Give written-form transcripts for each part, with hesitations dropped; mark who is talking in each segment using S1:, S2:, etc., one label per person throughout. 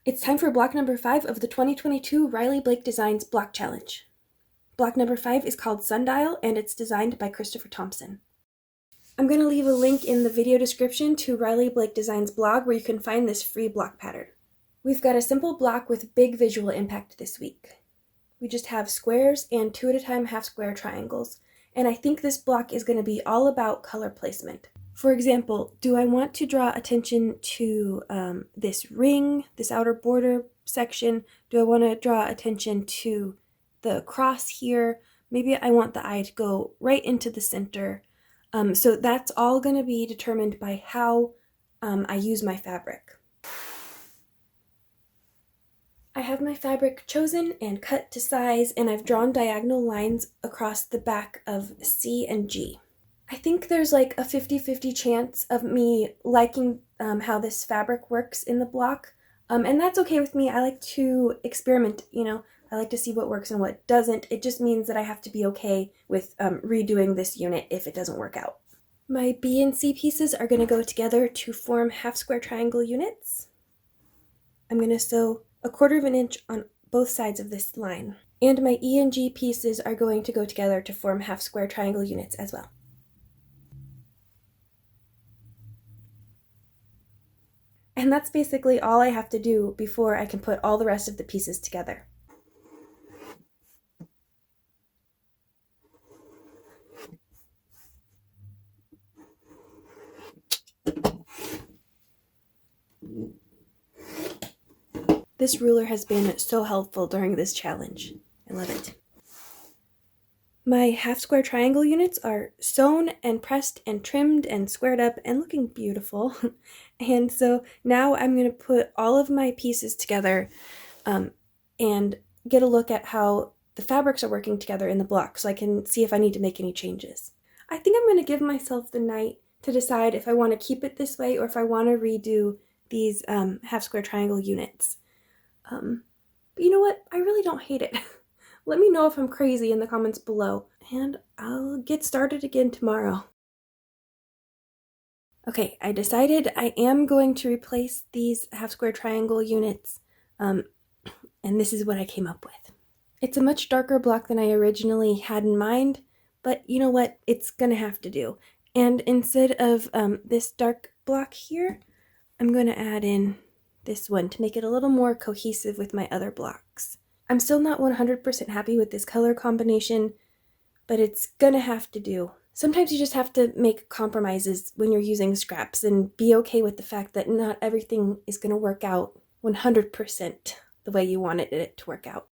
S1: It's time for block number 5 of the 2022 Riley Blake Designs Block Challenge. Block number 5 is called Sundial, and it's designed by Christopher Thompson. I'm going to leave a link in the video description to Riley Blake Designs blog where you can find this free block pattern. We've got a simple block with big visual impact this week. We just have squares and 2 at a time half square triangles, and I think this block is going to be all about color placement. For example, do I want to draw attention to this ring, this outer border section? Do I want to draw attention to the cross here? Maybe I want the eye to go right into the center. So that's all going to be determined by how I use my fabric. I have my fabric chosen and cut to size, and I've drawn diagonal lines across the back of C and G. I think there's like a 50-50 chance of me liking how this fabric works in the block, and that's okay with me. I like to experiment, I like to see what works and what doesn't. It just means that I have to be okay with redoing this unit if it doesn't work out. My B and C pieces are going to go together to form half square triangle units. I'm going to sew 1/4 inch on both sides of this line. And my E and G pieces are going to go together to form half square triangle units as well. And that's basically all I have to do before I can put all the rest of the pieces together. This ruler has been so helpful during this challenge. I love it. My half square triangle units are sewn and pressed and trimmed and squared up and looking beautiful. And so now I'm going to put all of my pieces together and get a look at how the fabrics are working together in the block so I can see if I need to make any changes. I think I'm going to give myself the night to decide if I want to keep it this way or if I want to redo these half square triangle units. But you know what? I really don't hate it. Let me know if I'm crazy in the comments below, and I'll get started again tomorrow. Okay, I decided I am going to replace these half square triangle units, and this is what I came up with. It's a much darker block than I originally had in mind, but you know what? It's gonna have to do. And instead of this dark block here, I'm gonna add in this one to make it a little more cohesive with my other blocks. I'm still not 100% happy with this color combination, but it's gonna have to do. Sometimes you just have to make compromises when you're using scraps and be okay with the fact that not everything is gonna work out 100% the way you wanted it to work out.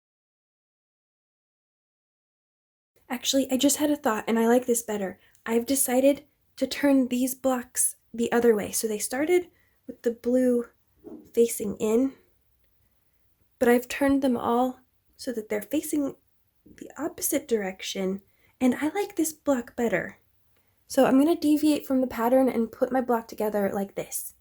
S1: Actually, I just had a thought and I like this better. I've decided to turn these blocks the other way. So they started with the blue facing in, but I've turned them all so that they're facing the opposite direction, and I like this block better. So I'm going to deviate from the pattern and put my block together like this.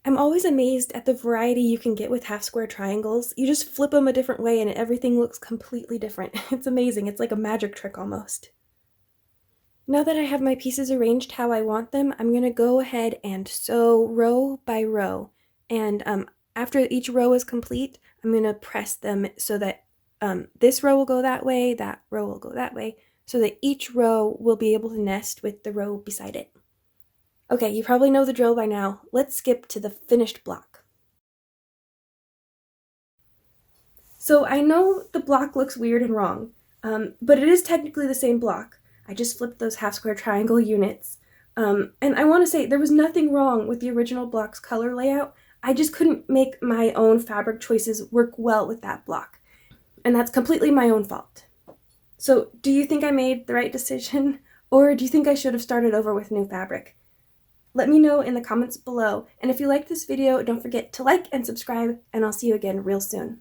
S1: I'm always amazed at the variety you can get with half square triangles. You just flip them a different way and everything looks completely different. It's amazing. It's like a magic trick almost. Now that I have my pieces arranged how I want them, I'm going to go ahead and sew row by row. And after each row is complete, I'm going to press them so that this row will go that way, that row will go that way, so that each row will be able to nest with the row beside it. Okay, you probably know the drill by now. Let's skip to the finished block. So I know the block looks weird and wrong, but it is technically the same block. I just flipped those half square triangle units. And I want to say there was nothing wrong with the original block's color layout. I just couldn't make my own fabric choices work well with that block. And that's completely my own fault. So do you think I made the right decision? Or do you think I should have started over with new fabric? Let me know in the comments below. And if you liked this video, don't forget to like and subscribe, and I'll see you again real soon.